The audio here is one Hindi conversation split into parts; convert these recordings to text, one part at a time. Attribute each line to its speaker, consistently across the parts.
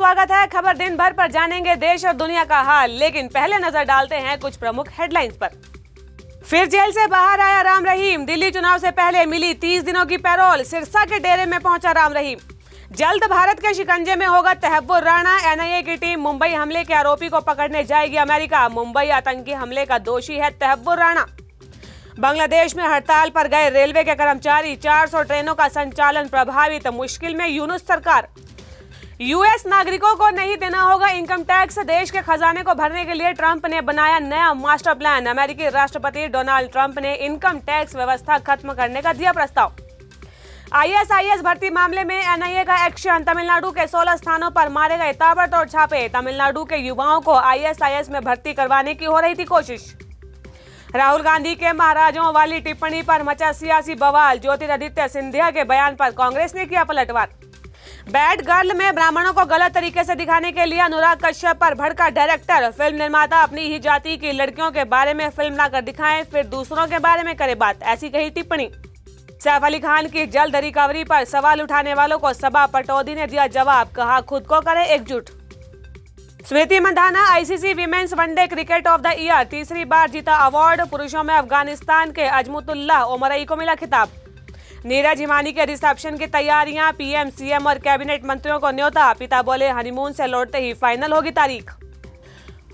Speaker 1: स्वागत है। खबर दिन भर पर जानेंगे देश और दुनिया का हाल, लेकिन पहले नजर डालते हैं कुछ प्रमुख हेडलाइंस पर। फिर जेल से बाहर आया राम रहीम, दिल्ली चुनाव से पहले मिली 30 दिनों की पैरोल, सिरसा के डेरे में पहुंचा राम रहीम। जल्द भारत के शिकंजे में होगा तहव्वुर राणा, एनआईए की टीम मुंबई हमले के आरोपी को पकड़ने जाएगी अमेरिका। मुंबई आतंकी हमले का दोषी है तहव्वुर राणा। बांग्लादेश में हड़ताल पर गए रेलवे के कर्मचारी, 400 ट्रेनों का संचालन प्रभावित, मुश्किल में यूनुस सरकार। यूएस नागरिकों को नहीं देना होगा इनकम टैक्स, देश के खजाने को भरने के लिए ट्रंप ने बनाया नया मास्टर प्लान। अमेरिकी राष्ट्रपति डोनाल्ड ट्रंप ने इनकम टैक्स व्यवस्था खत्म करने का दिया प्रस्ताव। आईएसआईएस भर्ती मामले में एनआईए का एक्शन, तमिलनाडु के 16 स्थानों पर मारे गए ताबड़तोड़ छापे। तमिलनाडु के युवाओं को आईएसआईएस में भर्ती करवाने की हो रही थी कोशिश। राहुल गांधी के महाराजों वाली टिप्पणी पर मचा सियासी बवाल, ज्योतिरादित्य सिंधिया के बयान पर कांग्रेस ने किया पलटवार। बैड गर्ल में ब्राह्मणों को गलत तरीके से दिखाने के लिए अनुराग कश्यप पर भड़का डायरेक्टर, फिल्म निर्माता अपनी ही जाति की लड़कियों के बारे में फिल्म लाकर दिखाएं, फिर दूसरों के बारे में करे बात, ऐसी कही टिप्पणी। सैफ अली खान की जल्द रिकवरी पर सवाल उठाने वालों को सबा पटौदी ने दिया जवाब, कहा खुद को करे एकजुट। Smriti Mandhana ICC women's one day cricket of the year, तीसरी बार जीता अवार्ड। पुरुषों में अफगानिस्तान के अजमुतुल्लाह ओमरई को मिला खिताब। नीरज हिमानी के रिसेप्शन की तैयारियां, पीएम सीएम और कैबिनेट मंत्रियों को न्योता, पिता बोले हनीमून से लौटते ही फाइनल होगी तारीख।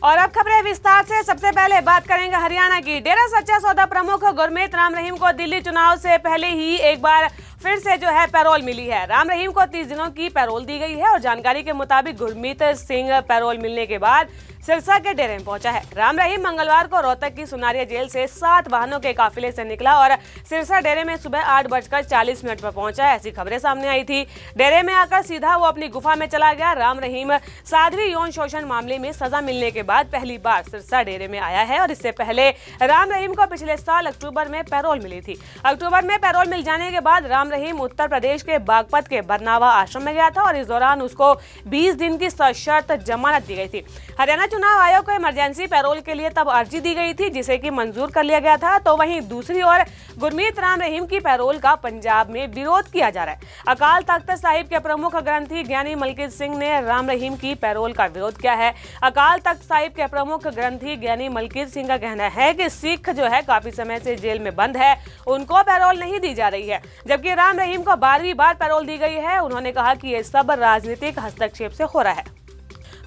Speaker 1: और अब खबरें विस्तार से। सबसे पहले बात करेंगे हरियाणा की। डेरा सच्चा सौदा प्रमुख गुरमीत राम रहीम को दिल्ली चुनाव से पहले ही एक बार फिर से पैरोल मिली है। राम रहीम को 30 दिनों की पैरोल दी गई है और जानकारी के मुताबिक गुरमीत सिंह पैरोल मिलने के बाद सिरसा के डेरे में पहुंचा है। राम रहीम मंगलवार को रोहतक की सुनारिया जेल से 7 वाहनों के काफिले से निकला और सिरसा डेरे में सुबह 8:40 पर पहुंचा, ऐसी खबरें सामने आई थी। डेरे में आकर सीधा वो अपनी गुफा में चला गया। राम रहीम साध्वी यौन शोषण मामले में सजा मिलने के बाद पहली बार सिरसा डेरे में आया है और इससे पहले राम रहीम को पिछले साल अक्टूबर में पैरोल मिली थी। अक्टूबर में पैरोल मिल जाने के बाद राम रहीम उत्तर प्रदेश के बागपत के बरनावा आश्रम में गया था और इस दौरान उसको 20 दिन की सशर्त जमानत दी गई थी। हरियाणा चुनाव आयोग को इमरजेंसी पैरोल के लिए तब अर्जी दी गई थी, जिसे कि मंजूर कर लिया गया था। तो वहीं दूसरी ओर गुरमीत राम रहीम की पैरोल का पंजाब में विरोध किया जा रहा है। अकाल तख्त साहिब के प्रमुख ग्रंथी ज्ञानी मलकीत सिंह ने राम रहीम की पैरोल का विरोध किया है। अकाल तख्त साहिब के प्रमुख ग्रंथी ज्ञानी मलकीत सिंह का कहना है कि सिख काफी समय से जेल में बंद है, उनको पैरोल नहीं दी जा रही है, जबकि राम रहीम को 12वीं बार पैरोल दी गई है। उन्होंने कहा कि ये सब राजनीतिक हस्तक्षेप से हो रहा है।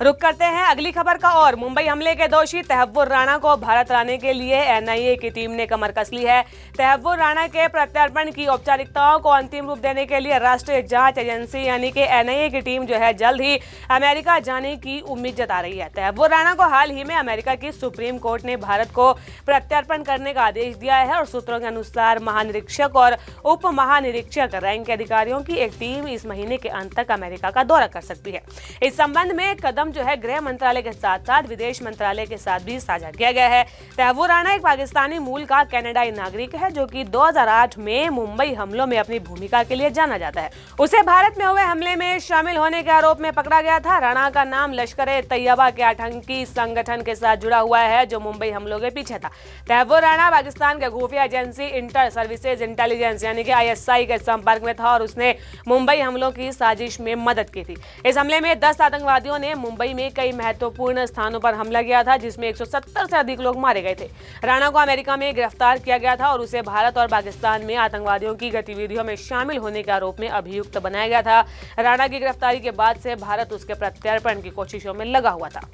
Speaker 1: रुक करते हैं अगली खबर का और। मुंबई हमले के दोषी तहव्वुर राणा को भारत लाने के लिए एनआईए की टीम ने कमर कस ली है। तहव्वुर राणा के प्रत्यर्पण की औपचारिकताओं को अंतिम रूप देने के लिए राष्ट्रीय जांच एजेंसी यानी कि एनआईए की टीम जल्द ही अमेरिका जाने की उम्मीद जता रही है। तहव्वुर राणा को हाल ही में अमेरिका की सुप्रीम कोर्ट ने भारत को प्रत्यर्पण करने का आदेश दिया है और सूत्रों के अनुसार महानिरीक्षक और उप महानिरीक्षक रैंक के अधिकारियों की एक टीम इस महीने के अंत तक अमेरिका का दौरा कर सकती है। इस संबंध में कदम गृह मंत्रालय के साथ साथ विदेश मंत्रालय के साथ भी साझा किया गया है। तहव्वुर राणा एक पाकिस्तानी मूल का कनाडाई नागरिक है जो कि 2008 में मुंबई हमलों में अपनी भूमिका के लिए जाना जाता है। उसे भारत में हुए हमले में शामिल होने के आरोप में पकड़ा गया था। राणा का नाम लश्कर-ए-तैयबा के आतंकी संगठन के साथ जुड़ा हुआ है जो मुंबई हमलों के पीछे था। तहव्वुर राणा पाकिस्तान के खुफिया एजेंसी इंटर सर्विसेज इंटेलिजेंस यानी कि आईएसआई के संपर्क में था और उसने मुंबई हमलों की साजिश में मदद की थी। इस हमले में 10 आतंकवादियों ने मुंबई में कई महत्वपूर्ण स्थानों पर हमला किया था, जिसमें 170 से अधिक लोग मारे गए थे। राणा को अमेरिका में गिरफ्तार किया गया था और उसे भारत और पाकिस्तान में आतंकवादियों की गतिविधियों में शामिल होने के आरोप में अभियुक्त बनाया गया था। राणा की गिरफ्तारी के बाद से भारत उसके प्रत्यर्पण की कोशिशों में लगा हुआ था।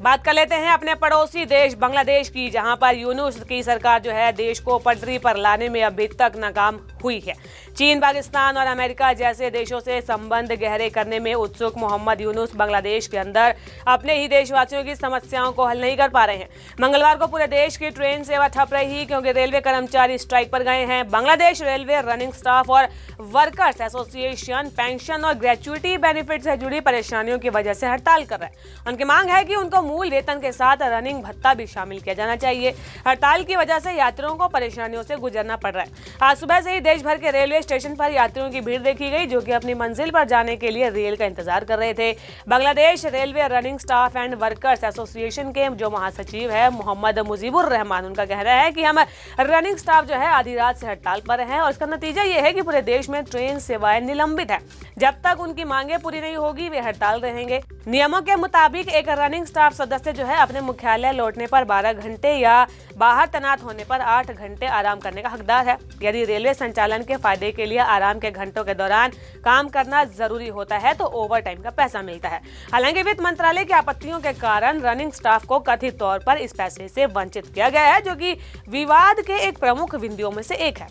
Speaker 1: बात कर लेते हैं अपने पड़ोसी देश बांग्लादेश की, जहां पर यूनुस की सरकार देश को पटरी पर लाने में अभी तक नाकाम हुई है। चीन, पाकिस्तान और अमेरिका जैसे देशों से संबंध गहरे करने में उत्सुक मोहम्मद यूनुस बांग्लादेश के अंदर अपने ही देशवासियों की समस्याओं को हल नहीं कर पा रहे हैं। मंगलवार को पूरे देश की ट्रेन सेवा ठप रही क्योंकि रेलवे कर्मचारी स्ट्राइक पर गए हैं। बांग्लादेश रेलवे रनिंग स्टाफ और वर्कर्स एसोसिएशन पेंशन और ग्रेचुइटी बेनिफिट से जुड़ी परेशानियों की वजह से हड़ताल कर रहा है। उनकी मांग है कि उनको मूल वेतन के साथ रनिंग भत्ता भी शामिल किया जाना चाहिए। हड़ताल की वजह से यात्रियों को परेशानियों से गुजरना पड़ रहा है। आज सुबह से ही देश भर के रेलवे स्टेशन पर यात्रियों की भीड़ देखी गई, जो कि अपनी मंजिल पर जाने के लिए रेल का इंतजार कर रहे थे। Bangladesh railway running staff and workers association के जो महासचिव है मोहम्मद मुजीबुर रहमान, उनका कहना है कि हम रनिंग स्टाफ जो है आधी रात से हड़ताल पर हैं और इसका नतीजा ये है कि पूरे देश में ट्रेन सेवाएं निलंबित है। जब तक उनकी मांगे पूरी नहीं होगी वे हड़ताल रहेंगे। नियमों के मुताबिक एक रनिंग स्टाफ सदस्य जो है अपने मुख्यालय लौटने पर 12 घंटे या बाहर तैनात होने पर 8 घंटे आराम करने का हकदार है। यदि रेलवे संचालन के फायदे के लिए आराम के घंटों के दौरान काम करना जरूरी होता है तो ओवर टाइम का पैसा मिलता है। हालांकि वित्त मंत्रालय की आपत्तियों के कारण रनिंग स्टाफ को कथित तौर पर इस पैसे से वंचित किया गया है, जो कि विवाद के एक प्रमुख बिंदुओं में से एक है।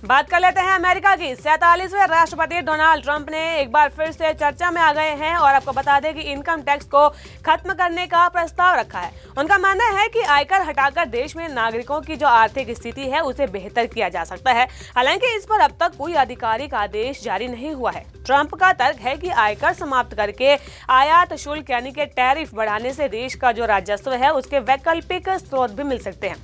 Speaker 1: बात कर लेते हैं अमेरिका की। 47वें राष्ट्रपति डोनाल्ड ट्रंप ने एक बार फिर से चर्चा में आ गए हैं और आपको बता दें कि इनकम टैक्स को खत्म करने का प्रस्ताव रखा है। उनका मानना है कि आयकर हटाकर देश में नागरिकों की जो आर्थिक स्थिति है उसे बेहतर किया जा सकता है। हालांकि इस पर अब तक कोई आधिकारिक आदेश जारी नहीं हुआ है। ट्रंप का तर्क है कि आयकर समाप्त करके आयात शुल्क यानी कि टैरिफ बढ़ाने से देश का जो राजस्व है उसके वैकल्पिक स्रोत भी मिल सकते हैं,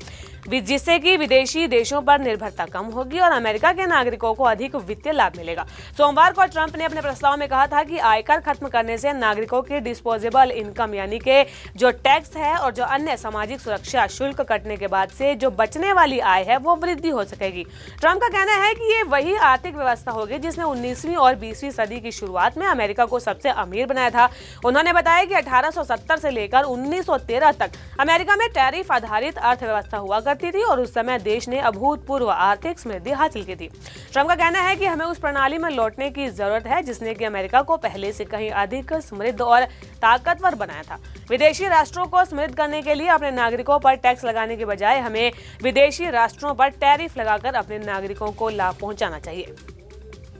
Speaker 1: जिससे कि विदेशी देशों पर निर्भरता कम होगी और अमेरिका के नागरिकों को अधिक वित्तीय लाभ मिलेगा। सोमवार को ट्रंप ने अपने प्रस्ताव में कहा था कि आयकर खत्म करने से नागरिकों की डिस्पोजेबल इनकम यानी कि जो टैक्स है और जो अन्य सामाजिक सुरक्षा शुल्क कटने के बाद से जो बचने वाली आय है वो वृद्धि हो सकेगी। ट्रंप का कहना है कि ये वही आर्थिक व्यवस्था होगी जिसने 19वीं और 20वीं सदी की शुरुआत में अमेरिका को सबसे अमीर बनाया था। उन्होंने बताया कि 1870 से लेकर 1913 तक अमेरिका में टैरिफ आधारित अर्थव्यवस्था हुआ थी और उस समय देश ने अभूतपूर्व आर्थिक समृद्धि हासिल की थी। ट्रंप का कहना है कि हमें उस प्रणाली में लौटने की जरूरत है जिसने कि अमेरिका को पहले से कहीं अधिक समृद्ध और ताकतवर बनाया था। विदेशी राष्ट्रों को समृद्ध करने के लिए अपने नागरिकों पर टैक्स लगाने के बजाय हमें विदेशी राष्ट्रों पर टैरिफ लगाकर अपने नागरिकों को लाभ पहुंचाना चाहिए।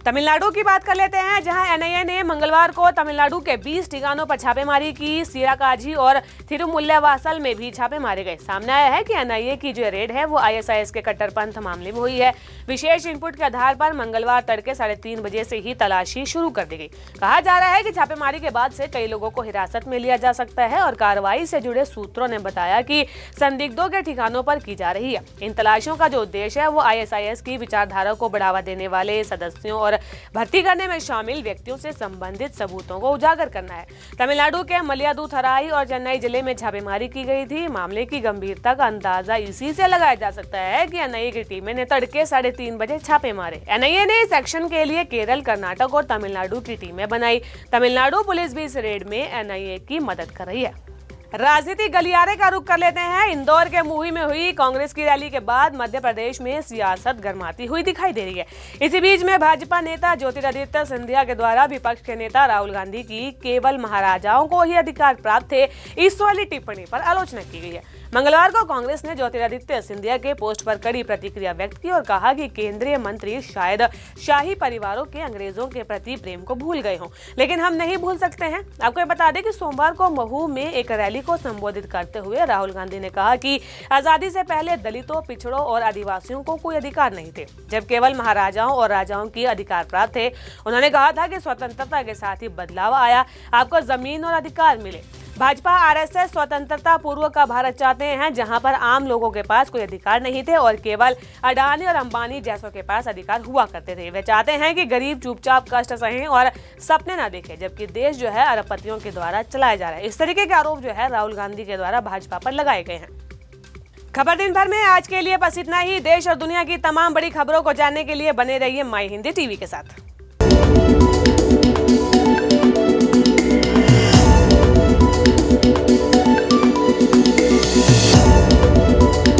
Speaker 1: तमिलनाडु की बात कर लेते हैं, जहां एनआईए ने मंगलवार को तमिलनाडु के 20 ठिकानों पर छापेमारी की। सीराकाजी और थिरुमुल्लवासल में भी छापे मारे गए। सामने आया है कि एनआईए की जो रेड है वो आईएसआईएस के कट्टरपंथ मामले में हुई है। विशेष इनपुट के आधार पर मंगलवार तड़के 3:30 बजे से ही तलाशी शुरू कर दी गई। कहा जा रहा है कि छापेमारी के बाद से कई लोगों को हिरासत में लिया जा सकता है और कार्रवाई से जुड़े सूत्रों ने बताया कि संदिग्धों के ठिकानों पर की जा रही है। इन तलाशियों का जो उद्देश्य है वो आईएसआईएस की विचारधारा को बढ़ावा देने वाले सदस्यों और भर्ती करने में शामिल व्यक्तियों से संबंधित सबूतों को उजागर करना है। तमिलनाडु के मलयादूथराई और चेन्नई जिले में छापेमारी की गई थी। मामले की गंभीरता का अंदाजा इसी से लगाया जा सकता है कि एनआईए की टीमें ने तड़के 3:30 बजे छापे मारे। एनआईए ने इस एक्शन के लिए केरल, कर्नाटक और तमिलनाडु की टीमें बनाई। तमिलनाडु पुलिस भी इस रेड में एनआईए की मदद कर रही है। राजनीतिक गलियारे का रुख कर लेते हैं। इंदौर के मुही में हुई कांग्रेस की रैली के बाद मध्य प्रदेश में सियासत गर्माती हुई दिखाई दे रही है। इसी बीच में भाजपा नेता ज्योतिरादित्य सिंधिया के द्वारा विपक्ष के नेता राहुल गांधी की केवल महाराजाओं को ही अधिकार प्राप्त थे इस वाली टिप्पणी पर आलोचना की गई है। मंगलवार को कांग्रेस ने ज्योतिरादित्य सिंधिया के पोस्ट पर कड़ी प्रतिक्रिया व्यक्त की और कहा कि केंद्रीय मंत्री शायद शाही परिवारों के अंग्रेजों के प्रति प्रेम को भूल गए हों, लेकिन हम नहीं भूल सकते हैं। आपको बता दें कि सोमवार को महू में एक रैली को संबोधित करते हुए राहुल गांधी ने कहा कि आजादी से पहले दलितों, पिछड़ों और आदिवासियों को कोई अधिकार नहीं थे, जब केवल महाराजाओं और राजाओं की अधिकार प्राप्त थे। उन्होंने कहा था कि स्वतंत्रता के साथ ही बदलाव आया, आपको जमीन और अधिकार मिले। भाजपा आरएसएस स्वतंत्रता पूर्व का भारत चाहते हैं, जहां पर आम लोगों के पास कोई अधिकार नहीं थे और केवल अडानी और अंबानी जैसों के पास अधिकार हुआ करते थे। वे चाहते हैं कि गरीब चुपचाप कष्ट सहें और सपने ना देखें, जबकि देश जो है अरबपतियों के द्वारा चलाया जा रहा है। इस तरीके के आरोप जो है राहुल गांधी के द्वारा भाजपा पर लगाए गए हैं। खबर दिन भर में आज के लिए बस इतना ही। देश और दुनिया की तमाम बड़ी खबरों को जानने के लिए बने रहिए माई हिंदी टीवी के साथ।